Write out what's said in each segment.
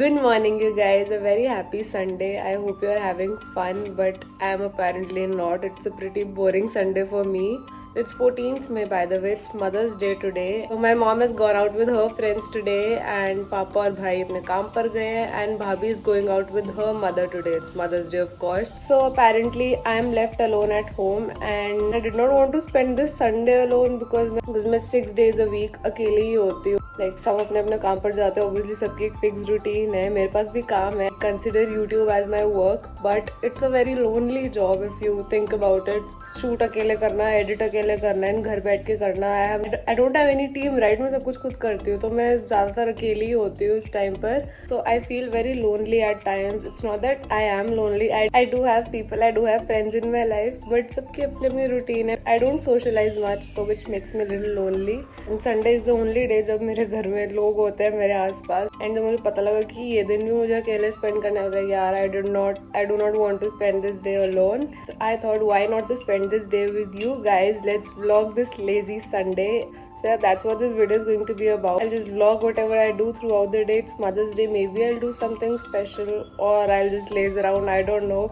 Good morning, you guys. A very happy Sunday. I hope you are having fun, but I am apparently not. It's a pretty boring Sunday for me. It's 14th May, by the way. It's Mother's Day today. So my mom has gone out with her friends today, and Papa और भाई अपने काम पर गए हैं, and Bhabhi is going out with her mother today. It's Mother's Day, of course. So apparently I am left alone at home, and I did not want to spend this Sunday alone because मैं 6 days a week अकेली ही होती हूँ. Like सब अपने अपने काम पर जाते हैं. Obviously सबकी एक फिक्स रूटीन है. मेरे पास भी काम है. Consider YouTube as my work, but it's a very lonely job if you think about it. Shoot अकेले करना, edit अकेले करना है, घर बैठ के करना है. I don't have any team, right? मैं सब कुछ खुद करती हूँ, तो मैं ज़्यादातर अकेली ही होती हूँ इस टाइम पर. So I feel very lonely at times. It's not that I am lonely. I do have people, I do have friends in my life, but सबकी अपनी अपनी रूटीन है. I don't socialize much, so which makes me a little lonely. And Sunday is the only day जब मेरे घर में लोग होते हैं मेरे आसपास. And जब मुझे पता लगा कि ये दिन भी मुझे अकेले स्पेंड करना होगा, यार I do not want to spend this day alone. So I thought, why not to spend this day with you guys? Let's vlog this lazy Sunday. So yeah, that's what this video is going to be about. I'll just vlog whatever I do throughout the day. It's Mother's Day. Maybe I'll do something special, or I'll just laze around. I don't know.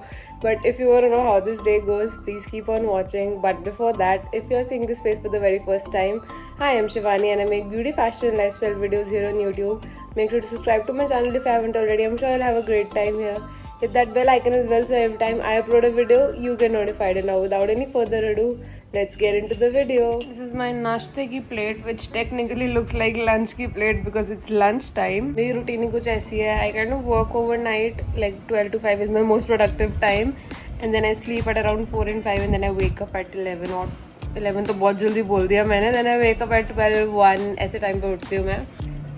But if you want to know how this day goes, please keep on watching. But before that, if you're seeing this face for the very first time, hi, I'm Shivani and I make beauty, fashion and lifestyle videos here on YouTube. Make sure to subscribe to my channel if you haven't already. I'm sure you'll have a great time here. Hit that bell icon as well so every time I upload a video, you get notified. And now without any further ado, let's get into the video. This is my नाश्ते की plate, which technically looks like lunch की plate because it's lunch time. मेरी routine ही कुछ ऐसी है. I kind of work overnight, like 12 to 5 is my most productive time, and then I sleep at around 4 and 5, and then I wake up at 11 or 11 तो बहुत जल्दी बोल दिया मैंने. Then I wake up at 12, 1 ऐसे time पे उठती हूँ मैं.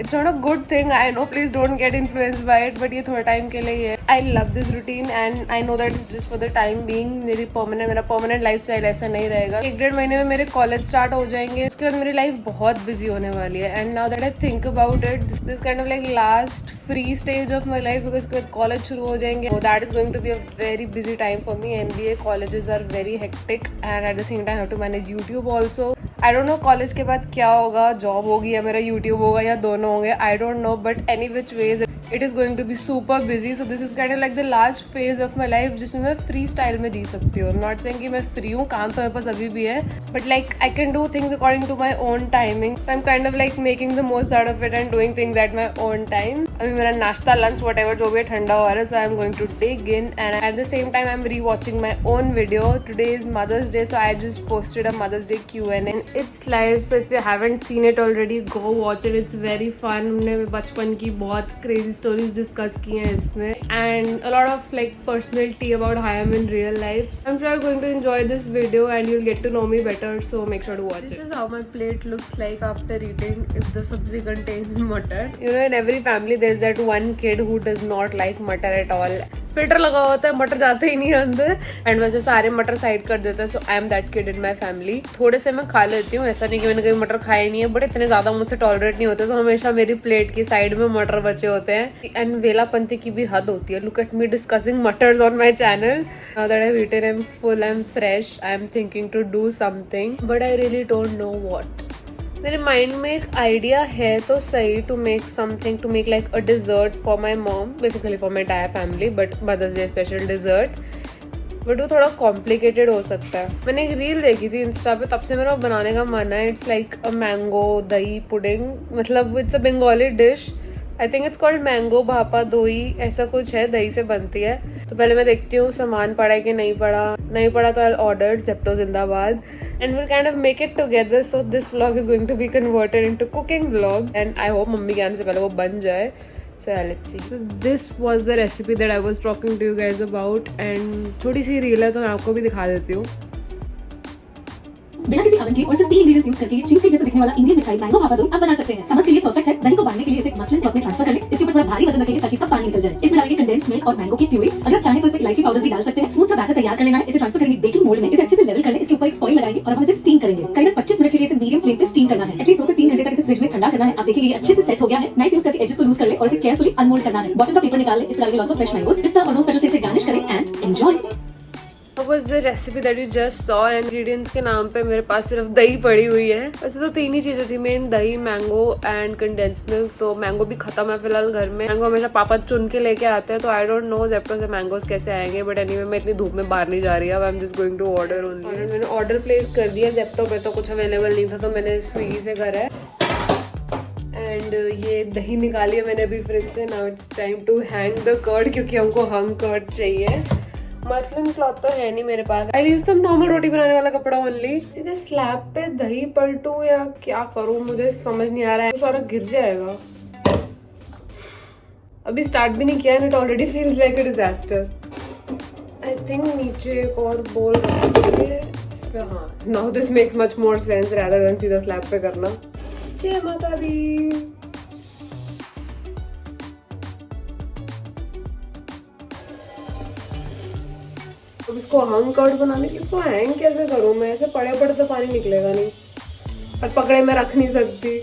It's not a good thing, I know, please don't get influenced by it, but ये थोड़ा टाइम के लिए ही है. I love this routine and I know that it's just for the time being. मेरा परमानेंट लाइफस्टाइल ऐसा नहीं रहेगा. 1-1.5 महीने में मेरे कॉलेज स्टार्ट हो जाएंगे, उसके बाद मेरी लाइफ बहुत बिजी होने वाली है. And now that I think about it, this kind of like last free stage of my life, because उसके बाद कॉलेज शुरू हो जाएंगे. That is going to be a very busy time for me. MBA colleges are very hectic and at the same time have to manage YouTube also. I don't know college के बाद क्या होगा, job होगी या मेरा YouTube होगा या दोनों होंगे. आई don't no, but any which ways it is going to be super busy. So this is kind of like the last phase of my life जिसमें मैं free style में जी सकती हूँ. I'm not saying कि मैं free हूँ, काम तो मेरे पास अभी भी है, but like I can do things according to my own timing. So I'm kind of like making the most out of it and doing things at my own time. अभी मेरा नाश्ता, lunch, whatever जो भी ठंडा हो रहा है, so I'm going to dig in, and at the same time I'm rewatching my own video. Today is Mother's Day, so I just posted a Mother's Day Q&A. It's live, so if you haven't seen it already, go watch it. It's very fun. हमने बचपन की बहुत crazy stories discuss की हैं इसमें, and a lot of like personal tea about how I am in real life. I'm sure you're going to enjoy this video and you'll get to know me better, so make sure to watch it. This is how my plate looks like after eating if the sabzi contains mutton. You know, in every family there's that one kid who does not like mutton at all. Filter लगा होता है, मटर जाते ही नहीं अंदर, and वैसे सारे मटर साइड कर देते हैं. So I am that kid in my family. थोड़े से मैं खा लेती हूँ, ऐसा नहीं कि मैंने कभी मटर खाए नहीं है, बट इतने ज्यादा मुझसे टॉलरेट नहीं होते, तो हमेशा मेरी प्लेट की साइड में मटर बचे होते हैं. एंड वेलापंती की भी हद होती है. Look at me discussing matters on my channel. Now that I have eaten, I am full, I am fresh, I am thinking to do something, but I really don't know what. मेरे mind में एक idea है तो सही, to make something, to make like a dessert for my mom, basically for my entire family, but mother's day special dessert. But वो थोड़ा complicated हो सकता है. मैंने एक रील देखी थी इंस्टा पे, तब से मेरा बनाने का मन है. It's like a mango dahi pudding, मतलब it's a Bengali dish. I think it's called mango bhapa doi, ऐसा कुछ है, दही से बनती है. तो पहले मैं देखती हूँ सामान पड़ा है कि नहीं पड़ा तो आई ऑर्डर जेप्टो जिंदाबाद, and we'll kind of make it together. So this vlog is going to be converted into cooking vlog, and I hope mummy के आने से पहले वो बन जाए. So yeah, let's see. So this was the recipe that I was talking to you guys about, and थोड़ी सी reel है तो मैं आपको भी दिखा देती हूँ. बिना किसी अवन के और सिर्फ 3 इंग्रेडिएंट्स यूज करके चीज के जैसा दिखने वाला इंडियन मिठाई मैंगो भापा दोई आप बना सकते हैं. समझ के लिए परफेक्ट है. दही को बांधने के लिए इसे मसलिन कप में ट्रांसफर कर लें. इसके ऊपर थोड़ा भारी वजन रखेंगे ताकि सब पानी निकल जाए. इसमें डालेंगे कंडेंस्ड मिल्क और मैंगो की प्यूरी. अगर आप चाहें तो इसमें इलायची पाउडर भी डाल सकते हैं. स्मूथ सा बैटर तैयार कर लेना है. इसे ट्रांसफर करेंगे बेकिंग मोल्ड में. इसे अच्छे से लेवल कर लें. इसके ऊपर एक फॉइल लगाएंगे और हम इसे स्टीम करेंगे. करीबन 25 मिनट के लिए इसे मीडियम फ्लेम पे स्टीम करना है. एटलीस्ट 2 से 3 घंटे तक इसे फ्रिज में ठंडा करना है. आप देखिए ये अच्छे से सेट हो गया है. नाइफ यूज करके एजेस को लूज कर ले और इसे केयरफुली अनमोल्ड करना है. बॉटम का पेपर निकाल ले. इसमें डालेंगे लॉट्स ऑफ फ्रेश मैंगोस. पिस्ता और रोज पेटल से इसे गार्निश करें and enjoy. was the recipe that you just saw and ingredients के नाम पे मेरे पास सिर्फ दही पड़ी हुई है। वैसे तो 3 ही चीजें थी मेन, दही, मैंगो एंड कंडेंस मिल्क। तो मैंगो भी खत्म है फिलहाल घर में। मैंगो हमेशा पापा चुन के लेके आते हैं, तो आई डोंट नो जेप्टो से मैंगोज कैसे आएंगे, बट एनीवे मैं इतनी धूप में बाहर नहीं जा रही है। I am just going to order only. मैंने ऑर्डर प्लेस कर दिया। जेप्टो पे तो कुछ अवेलेबल नहीं था, तो मैंने स्विगी से करा है। एंड ये दही निकाली है मैंने अभी फ्रिज से। Now it's time to hang the curd, क्योंकि हमको हंग कर्ड चाहिए। मसलिन क्लॉथ तो है नहीं मेरे पास। आई यूज सम नॉर्मल रोटी बनाने वाला कपड़ा ओनली। सीधे स्लैब पे दही पलटूं या क्या करूं, मुझे समझ नहीं आ रहा है। तो सारा गिर जाएगा। अभी स्टार्ट भी नहीं किया and it already feels like a disaster. I think नीचे एक और बोल रखिए इस पे। हाँ, now this makes much more sense rather than सीधा स्लैब पे करना। जय माता दी। अब इसको हंग कर्ड बनाने की, इसको हैंग कैसे करूं मैं? ऐसे पड़े पड़े तो पानी निकलेगा नहीं, और पकड़े में रख नहीं सकती।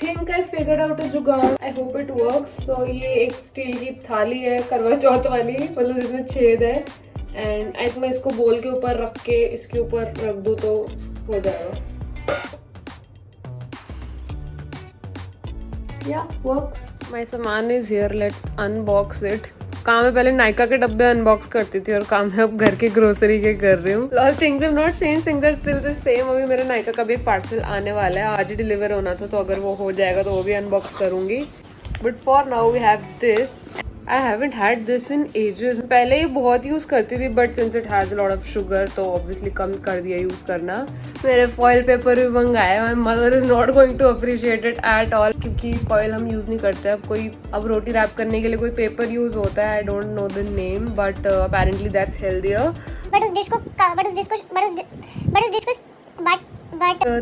Think I figured out a jugaad. I hope it works. So ये एक स्टील की थाली है करवा चौथ वाली, मतलब जिसमें छेद है। एंड आई थिंक मैं इसको बोल के ऊपर रख के इसके ऊपर रख दूं तो हो जाएगा। या वर्क्स। माय सामान is here, let's unbox it. काम है पहले नायका के डब्बे अनबॉक्स करती थी, और काम है अब घर के ग्रोसरी के कर रही हूँ। Things have not changed, things are still the same. अभी मेरे नायका का भी एक पार्सल आने वाला है, आज ही डिलीवर होना था, तो अगर वो हो जाएगा तो वो भी अनबॉक्स करूंगी। But for now we have this. I haven't had this in ages. पहले ये बहुत यूज करती थी, but since it has a lot of sugar तो ऑब्वियसली कम कर दिया यूज करना। मैंने फॉइल पेपर भी मंगाया। My mother is not going to appreciate it at all, क्योंकि फॉइल हम यूज नहीं करते। अब रोटी रैप करने के लिए कोई पेपर यूज होता है। आई don't know the name, but apparently that's healthier.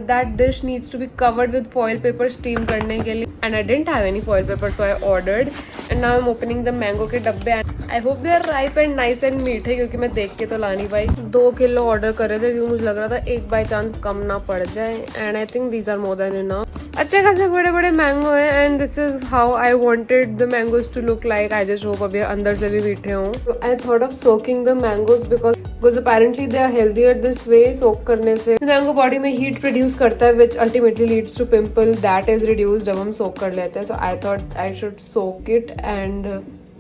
That dish needs to be covered with foil paper steam करने के लिए, and I didn't have any foil paper, so I ordered. And now I'm opening the mango के डब्बे, and I hope they are ripe and nice and मीठे, क्योंकि मैं देख के तो ला नहीं पाई। 2 किलो ऑर्डर कर रहे थे, क्योंकि मुझे लग रहा था एक बाई चांस कम ना पड़ जाए। And I think these are more than enough. अच्छे खासे बड़े बड़े मैंगो हैं, and this is how I wanted the mangoes to look like. I just hope अभी अंदर से भी मीठे हों। I thought of soaking the mangoes because apparently they are healthier this way. Soak करने से मैंगो बॉडी में हीट प्रोड्यूस करता है, which ultimately leads to pimple. That is reduce जब हम सोक कर लेते हैं। So I thought I should soak it, and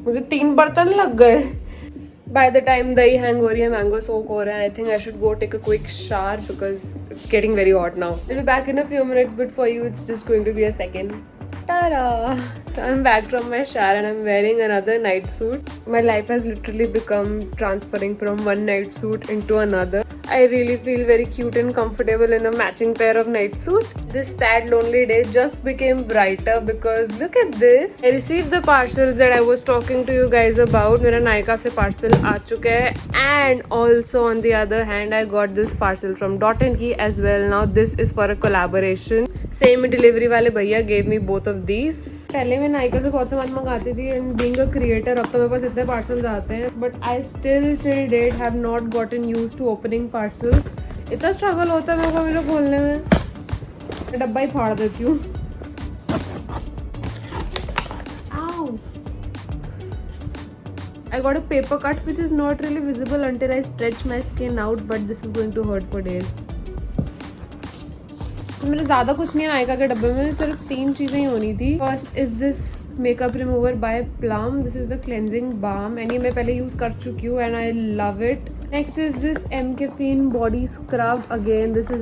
मुझे 3 बर्तन लग गए। बाय द टाइम दही हैंग हो रही है, मैंगो सोक हो रहा है, I think I should go take a quick shower because it's getting very hot now. I'll be back in a few minutes, but for you it's just going to be a second. Ta-da! So I'm back from my shower and I'm wearing another night suit. My life has literally become transferring from one night suit into another. I really feel very cute and comfortable in a matching pair of night suit. This sad lonely day just became brighter because look at this. I received the parcels that I was talking to you guys about. मेरा नायका से parcel आ चुका है, and also on the other hand I got this parcel from Dot & Key as well. Now this is for a collaboration. Same delivery वाले भैया gave me both of these. पहले मैं नायका से बहुत सामान मंगाती थी, एंड बीइंग अ क्रिएटर अब तो मेरे पास इतने पार्सल्स आते हैं, but I still till date have not gotten used to opening parcels. इतना स्ट्रगल होता है मेरे को मेरे खोलने में। मैं डब्बा ही फाड़ देती हूँ। I got a paper cut which is not really visible until I stretch my skin out, but this is going to hurt for days. तो मेरे ज़्यादा कुछ नहीं है नायका के डब्बे में, सिर्फ 3 चीज़ें ही होनी थी। First is this makeup remover by Plum. This is the cleansing balm, and ये मैं पहले यूज़ कर चुकी हूँ and I love it. Next is this mCaffeine body scrub. Again this is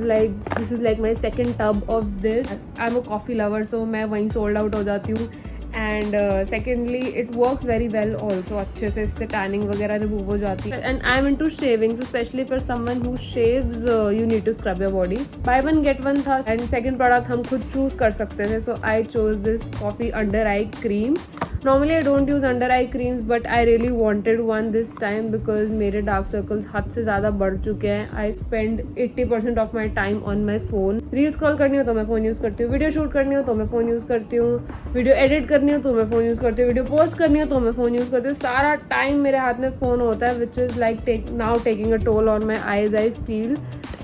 like my second tub of this. I am a coffee lover, so मैं वहीं sold out हो जाती हूँ। And secondly it works very well also. अच्छे से इससे tanning वगैरह remove हो जाती है। And I am into shaving, so specially for someone who shaves you need to scrub your body. Buy one get one था, एंड सेकंड प्रोडक्ट हम खुद चूज कर सकते थे। So I chose this coffee under eye cream. Normally I don't use under eye creams, but I really wanted one this time because मेरे dark circles हद से ज़्यादा बढ़ चुके हैं। I spend 80% of my time on my phone, reel scroll करनी हो तो मैं फ़ोन यूज़ करती हूँ, वीडियो शूट करनी हो तो मैं फ़ोन यूज़ करती हूँ, वीडियो एडिट करनी हो तो मैं फ़ोन यूज़ करती हूँ, वीडियो पोस्ट करनी हो तो मैं फ़ोन यूज़ करती हूँ। सारा टाइम मेरे हाथ में फ़ोन होता है, which is like now taking a toll on my eyes. I feel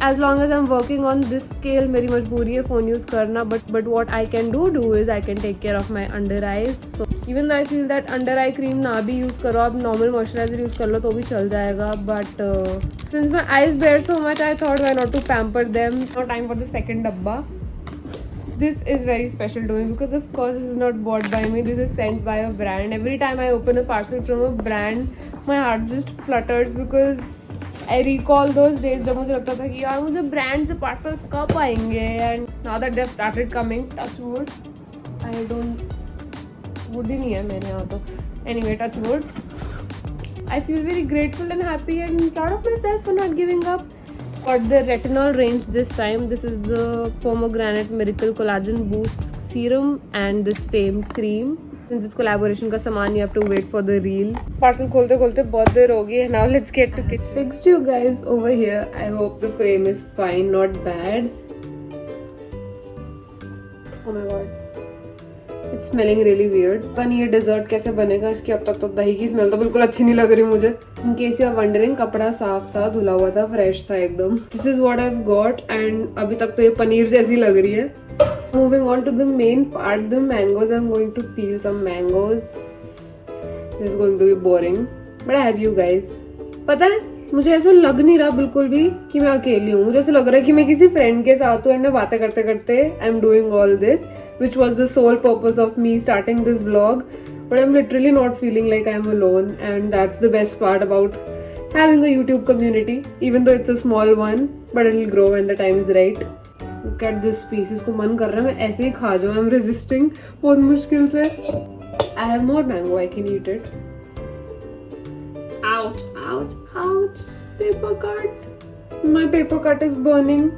as long as I am working on this scale, मेरी मजबूरी है फ़ोन यूज़ करना, but what I can do is I can take care of my under eyes. So even I feel that under eye cream ना भी use करो, आप normal moisturiser use कर लो तो भी चल जाएगा, but since my eyes bear so much I thought why not to pamper them. No time for the second डब्बा. This is very special to me because of course this is not bought by me, this is sent by a brand. Every time I open a parcel from a brand my heart just flutters because I recall those days जब मुझे लगता था कि यार मुझे brand से parcels कब आएंगे, and now that they have started coming, touch wood, I don't, wood ही नहीं है मैंने यहाँ तो, anyway touch wood, I feel very grateful and happy and proud of myself for not giving up. Got the retinol range this time. This is the Pomegranate Miracle Collagen Boost Serum and the same cream. Since this collaboration का सामान, you have to wait for the reel. Parcel खोलते खोलते बहुत देर हो गई है. Now let's get to kitchen. Fixed you guys over here. I hope the frame is fine, not bad. Oh my god. It's smelling really weird. पता नहीं ये desert कैसे बनेगा, इसकी अब तक तो दही की स्मेल तो बिल्कुल अच्छी नहीं लग रही मुझे. In case you are wondering, कपड़ा साफ था, धुला हुआ था, फ्रेश था एकदम. This is what I've got and अभी तक तो ये पनीर जैसी लग रही है. Moving on to the main part, the mangoes. I'm going to peel some mangoes. This is going to be boring, but I have you guys. पता है मुझे ऐसा लग नहीं रहा बिल्कुल भी कि मैं अकेली हूँ. मुझे ऐसा लग रहा है कि मैं किसी फ्रेंड के साथ हूँ एंड मैं बातें करते करते I am doing all this, which was the sole purpose of me starting this vlog. But I'm literally not feeling like I'm alone, and that's the best part about having a YouTube community, even though it's a small one, but it'll grow when the time is right. Look at this piece. इसको मन कर रहा है मैं ऐसे ही खा जाऊँ. I'm resisting बहुत मुश्किल से. I have more mango. I can eat it. Ouch! Ouch! Ouch! Paper cut. My paper cut is burning.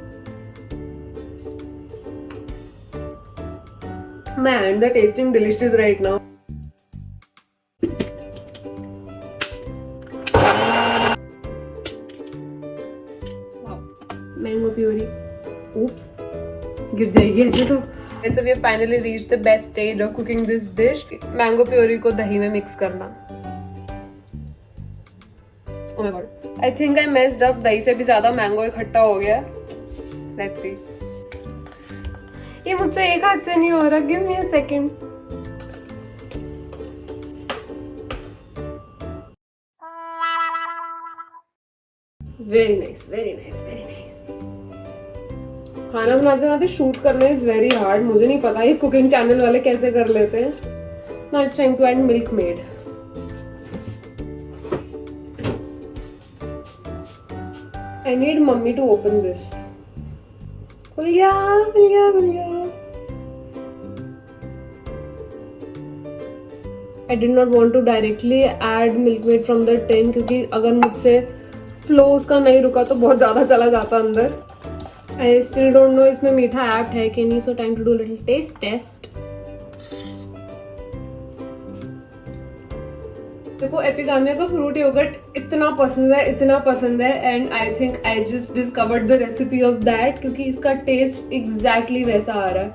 Man, they're tasting delicious right now. Wow. Mango puree. Oops. गिर जाएगी ऐसे तो. And so we have finally reached the best stage of cooking this dish. Mango puree को दही में mix करना. Oh my god. I think I messed up. दही से भी ज़्यादा mango इकट्ठा हो गया. Let's see. ये मुझसे एक हाथ से नहीं हो रहा. Give me a second. Very nice, very nice, very nice. खाना बनाते बनाते शूट करना इज वेरी हार्ड. मुझे नहीं पता ये कुकिंग चैनल वाले कैसे कर लेते हैं. Now it's time to add Milkmaid. I need mummy to open this. खुल गया, खुल गया, खुल गया. I did not want to directly add Milkmaid from the tin क्योंकि अगर मुझसे फ्लो उसका नहीं रुका तो बहुत ज़्यादा चला जाता अंदर. I still don't know इसमें मीठा ऐड है कि नहीं. So time to do a little taste test. देखो एपिगामिया का फ्रूट योगर्ट इतना पसंद है and I think I just discovered the recipe of that क्योंकि इसका टेस्ट एग्जैक्टली वैसा आ रहा है.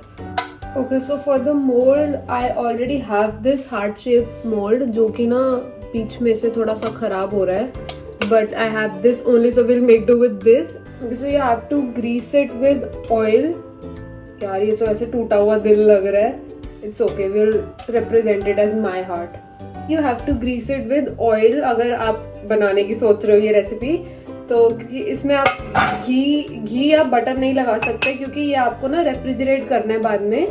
Okay so for the mould I already have this heart shape mould जो कि ना बीच में से थोड़ा सा खराब हो रहा है, but I have this only so will make do with this. So you have to grease it with oil. यार ये तो ऐसे टूटा हुआ दिल लग रहा है. It's okay, will represent it as my heart. You have to grease it with oil अगर आप बनाने की सोच रहे हो ये रेसिपी तो, क्योंकि इसमें आप घी या बटर नहीं लगा सकते क्योंकि ये आपको ना रेफ्रिजरेट करना है बाद में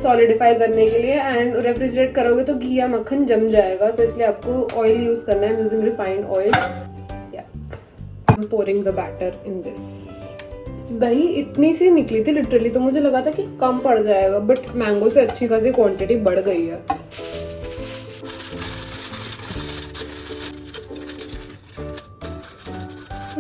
सॉलिडिफाई करने के लिए, एंड रेफ्रिजरेट करोगे तो घी या मक्खन जम जाएगा. तो इसलिए आपको ऑयल यूज करना है. Using refined oil. I am pouring the batter in this. दही इतनी सी निकली थी लिटरली, तो मुझे लगा था कि कम पड़ जाएगा, बट मैंगो से अच्छी खासी क्वांटिटी बढ़ गई है.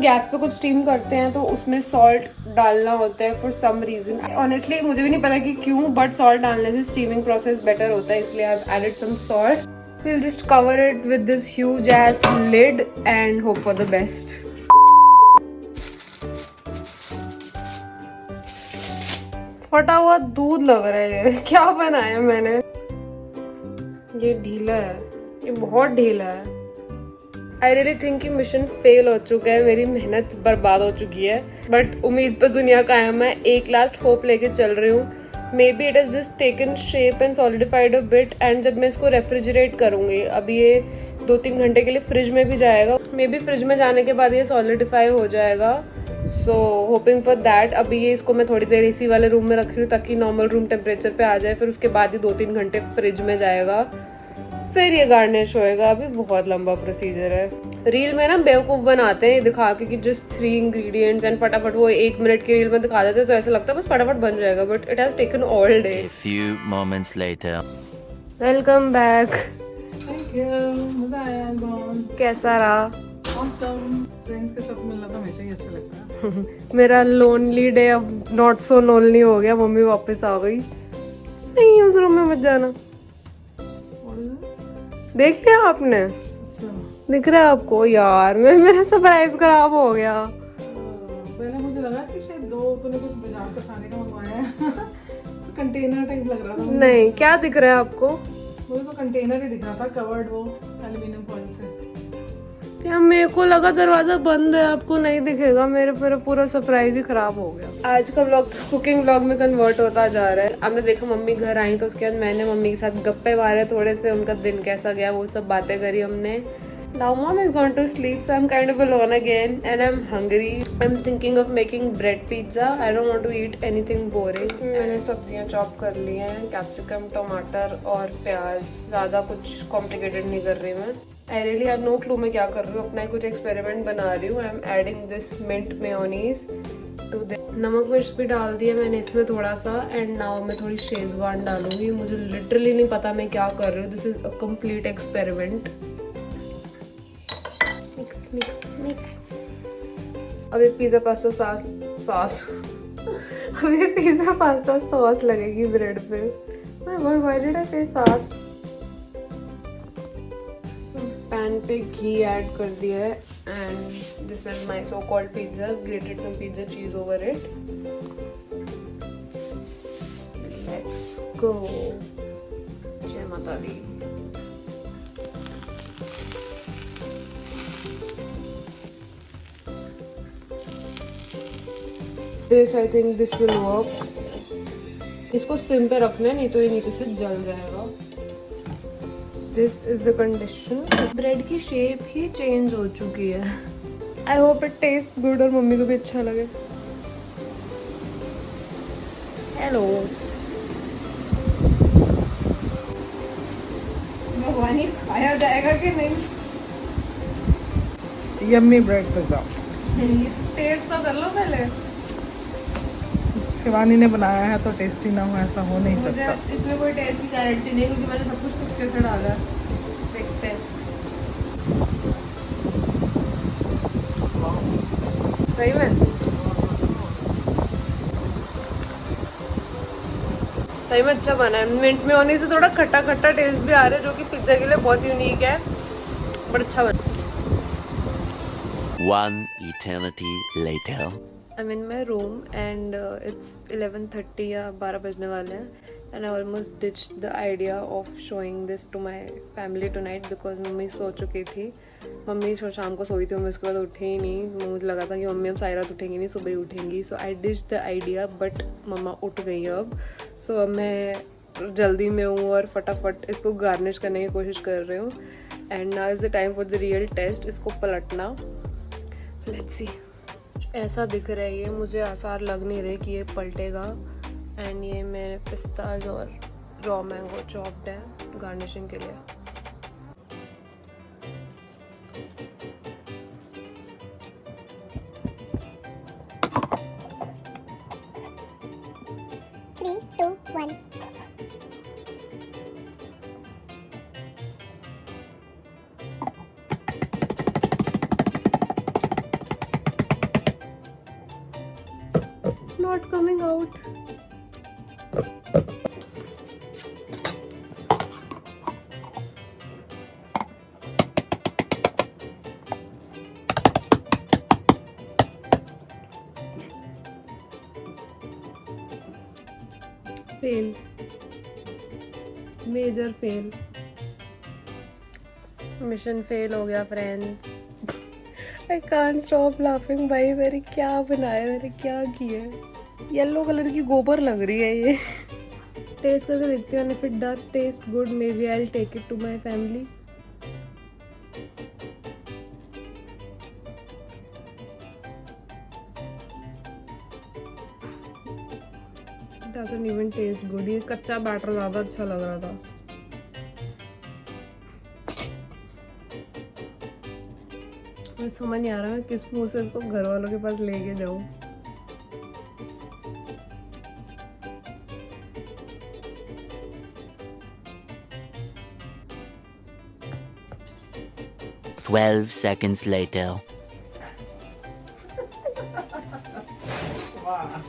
गैस पे कुछ स्टीम करते हैं तो उसमें सॉल्ट डालना होता है फॉर सम रीजन. ऑनेस्टली मुझे भी नहीं पता कि क्यों, बट सॉल्ट डालने से स्टीमिंग प्रोसेस बेटर होता है, इसलिए I have added some salt. Will just cover it with this huge ass lid and hope for the best. फटा हुआ दूध लग रहा है। क्या बनाया मैंने? ये ढीला है, ये बहुत ढीला है। आई रियली थिंक कि मिशन फेल हो चुका है, मेरी मेहनत बर्बाद हो चुकी है, बट उम्मीद पर दुनिया कायम है। एक लास्ट होप लेके चल रही हूँ। May be it is just taken shape and solidified a bit, and जब मैं इसको रेफ्रिजरेट करूंगी, अभी ये 2-3 घंटे के लिए फ्रिज में भी जाएगा, मे बी फ्रिज में जाने के बाद ये सॉलिडिफाई हो जाएगा। सो होपिंग फॉर दैट। अभी ये इसको मैं थोड़ी देर एसी वाले रूम में रख रही हूँ ताकि नॉर्मल रूम टेम्परेचर पे आ जाए, फिर उसके बाद ही 2-3 घंटे फ्रिज में जाएगा, फिर ये गार्निश होएगा। अभी बहुत लंबा प्रोसीजर है। रील में ना बेवकूफ बनाते हैं दिखा के कि जस्ट 3 इंग्रेडिएंट्स एंड फटाफट वो 1 मिनट की रील में दिखा देते, तो ऐसा लगता है बस फटाफट बन जाएगा, but it has taken all day. A few moments later. Welcome back. Thank you, मजा आया बहुत। कैसा रहा? ऑसम। फ्रेंड्स के साथ मिलना तो हमेशा ही अच्छा लगता है। मेरा लोनली डे अब नॉट सो लोनली हो गया। मम्मी वापस आ गई। नहीं, उस रूम में मत जाना। देख लिया आपने? अच्छा, दिख रहा है आपको? यार मेरा सरप्राइज खराब हो गया। पहले मुझे लगा कि शायद तूने कुछ बाजार से खाने का मंगवाया है। कंटेनर टाइप लग रहा था मुझे। नहीं, क्या दिख रहा है आपको? मुझे तो कंटेनर ही दिख रहा था, कवर्ड वो एल्यूमिनियम फॉइल से। क्या मेरे को लगा दरवाजा बंद है, आपको नहीं दिखेगा। मेरा पूरा सरप्राइज ही खराब हो गया। आज का व्लॉग कुकिंग व्लॉग में कन्वर्ट होता जा रहा है। आपने देखा मम्मी घर आई तो उसके बाद मैंने मम्मी के साथ गप्पे मारे थोड़े से, उनका दिन कैसा गया वो सब बातें करी हमने। Now mom is gone to sleep, so I'm kind of alone again and I'm hungry. I'm thinking of making bread pizza. I don't want to eat anything boring. मैंने सब्जियां चॉप कर ली हैं, कैप्सिकम, टमाटर और प्याज। ज़्यादा कुछ कॉम्प्लिकेटेड नहीं कर रही मैं। I really have no clue मैं क्या कर रही हूँ, अपना कुछ एक्सपेरिमेंट बना रही हूँ। I'm adding this mint mayonnaise to this. नमक मिर्च भी डाल दिया मैंने इसमें थोड़ा सा, एंड नाउ मैं थोड़ी शेजवान डालूंगी। मुझे लिटरली नहीं पता मैं क्या कर रही हूँ। This is a complete experiment. अभी पिज्जा पास्ता सॉस अभी पिज्जा पास्ता सॉस लगेगी ब्रेड पे। My god, why did I say sauce? Pan पे घी ऐड कर दिया है, and this is my so called pizza. Grated some pizza cheese over it. Let's go. जय माता दी। This I think this will work. इसको सिम पे रखना है, नहीं तो ये नीचे से जल जाएगा। This is the condition. इस ब्रेड की शेप ही चेंज हो चुकी है। I hope it tastes good और मम्मी को भी अच्छा लगे। Hello. भगवानी खाया जाएगा कि नहीं? Yummy bread pizza. टेस्ट तो कर लो पहले। शिवानी ने बनाया है तो टेस्टी ना हो ऐसा हो नहीं मुझे सकता। इसमें कोई टेस्ट की गारंटी नहीं, क्योंकि मैंने सब कुछ तुक्के से डाला है। देखते हैं। सही में अच्छा बना है। मिंट में होने से थोड़ा खट्टा खट्टा टेस्ट भी आ रहा है, जो कि पिज्जा के लिए बहुत यूनिक है, बट अच्छा बना। One eternity later. I'm in my room and it's 11:30 या 12 बजने वाले हैं, and I almost ditched the idea of showing this to my family tonight because mummy सो चुकी थी। मम्मी शाम को सोई थी, मम्मी उसके बाद उठे ही नहीं। मुझे लगा था कि मम्मी अब सारी रात उठेंगी नहीं, सुबह ही उठेंगी। सो आई ditched the idea, बट मम्मा उठ गई अब। सो अब मैं जल्दी में हूँ और फटाफट इसको गार्निश करने की कोशिश कर रही हूँ। And now is the time for the real test. इसको पलटना। So let's see. ऐसा दिख रहा है ये, मुझे आसार लग नहीं रहे कि ये पलटेगा। एंड ये मेरे पिस्ताज और रॉ मैंगो चॉप्ड है गार्निशिंग के लिए। Three, two, one. It's not coming out. Fail, major fail, mission fail हो गया friends. I can't stop laughing भाई, मैंने क्या बनाया, मैंने क्या किया है। येलो कलर की गोबर लग रही है ये। टेस्ट करके देखती हूँ, if it does taste good maybe I will take it to my family. Doesn't even taste good. ये कच्चा बैटर ज्यादा अच्छा लग रहा था। मैं समझ नहीं आ रहा मैं किस मुंह से इसको घर वालों के पास लेके जाऊं। Twelve seconds later. वाह,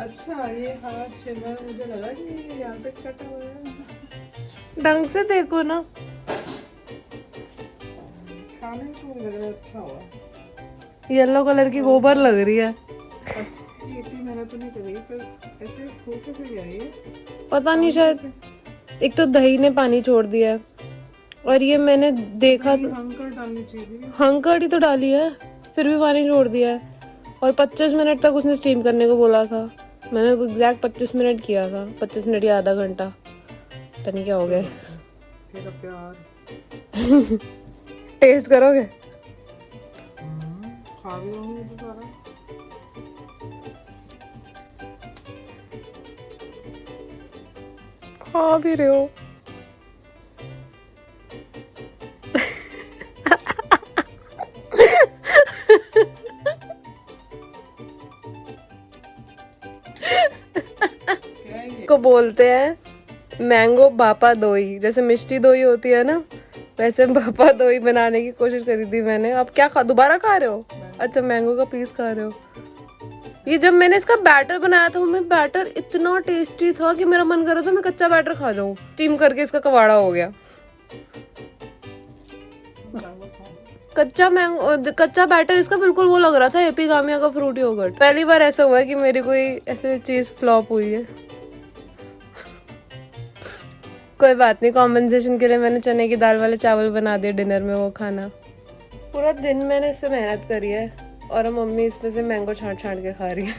अच्छा ये हाथ शिमर, मुझे लगा कि ये यहाँ से कटा हुआ है। ढंग से देखो ना। खाने में तो मुझे लग रहा है अच्छा हुआ। येलो कलर की गोबर लग रही है। अच्छा, ये इतनी मेहनत तो नहीं करी, पर ऐसे हो कैसे गया ये? पता नहीं, शायद एक तो दही ने पानी छोड़ दिया है और ये मैंने देखा हंकर डालनी चाहिए थी। हंकड़ ही तो डाली है, फिर भी पानी छोड़ दिया है। और 25 मिनट तक उसने स्टीम करने को बोला था, मैंने एग्जैक्ट 25 मिनट किया था, 25 मिनट या आधा घंटा, पता नहीं क्या हो गया। तेरा प्यार। टेस्ट करोगे? खा भी होंगी मैं तो सारा। खा भी रहे हो? क्या है ये? को बोलते हैं मैंगो बापा दोई। जैसे मिष्टी दोई होती है ना, वैसे बापा दोई बनाने की कोशिश करी थी मैंने। अब क्या दोबारा खा रहे हो? अच्छा, मैंगो का पीस खा रहे हो। ये जब मैंने इसका बैटर बनाया था, मैं बैटर इतना टेस्टी था कि मेरा मन कर रहा था मैं कच्चा बैटर खा जाऊं। स्टीम करके इसका कवाड़ा हो गया। कच्चा बैटर इसका बिल्कुल वो लग रहा था एपिगामिया का फ्रूट योगर्ट। पहली बार ऐसा हुआ है कि मेरी कोई ऐसे चीज फ्लॉप हुई है। कोई बात नहीं, कॉम्पेंसेशन के लिए मैंने चने की दाल वाले चावल बना दिए डिनर में, वो खाना। पूरा दिन मैंने इस पे मेहनत करी है और मम्मी इसमें से मैंगो छांट छांट के खा रही है।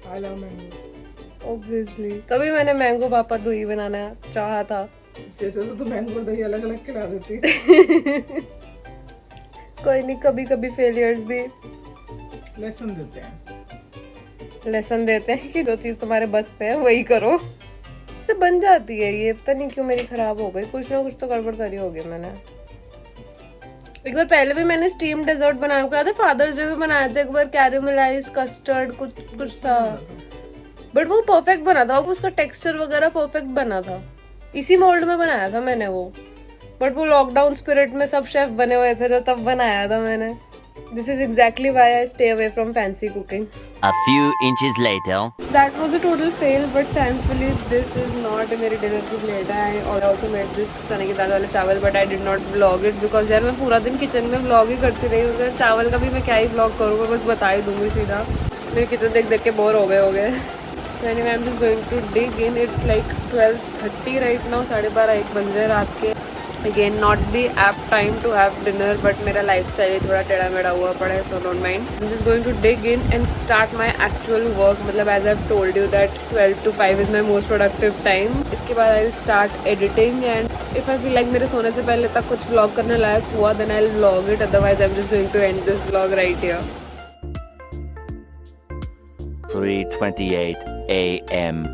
I love mango। ऑब्वियसली तभी मैंने मैंगो पापा दूही बनाना चाहा था। इससे तो मैंगो और दही अलग अलग खिला देती। कोई नहीं, कभी कभी फेलियर्स भी लेसन देते हैं। लेसन देते हैं कि जो चीज तुम्हारे बस पे है वही करो। तो बन जाती है ये, पता नहीं क्यों मेरी खराब हो गई। कुछ ना कुछ तो गड़बड़ करी होगी मैंने। एक बार पहले भी मैंने स्टीम डेजर्ट बनाया था, फादर्स डे भी बनाया था एक बार, कैरेमलाइज कस्टर्ड कुछ था, बट वो परफेक्ट बना था। उसका टेक्सचर वगैरह परफेक्ट बना था। इसी मोल्ड में बनाया था मैंने वो, बट वो लॉकडाउन स्पिरिट में सब शेफ बने हुए थे जो तब बनाया था मैंने। This is exactly why I stay away from fancy cooking. A few inches later. That was a total fail, but thankfully this is not मेरी dinner की plate है। I also made this चने की दाल वाले चावल, but I did not vlog it because यार मैं पूरा दिन किचन में vlog ही करती रही हूँ। चावल का भी मैं क्या ही vlog करूँ, मैं बस बता ही दूँगी सीधा। मेरे किचन देख देख के बोर हो गए। Anyway, I'm just going to dig in. It's like 12:30 right now, 12:30-1 बज रहे रात के। Again, not the apt time to have dinner, but मेरा lifestyle थोड़ा टेढ़ा मेढ़ा हुआ पड़ा है, so don't mind. I'm just going to dig in and start my actual work. मतलब as I've told you that 12 to 5 is my most productive time. इसके बाद I'll start editing, and if I feel like मेरे सोने से पहले तक कुछ vlog करने लायक हुआ, then I'll vlog it. Otherwise, I'm just going to end this vlog right here. 3:28 a.m.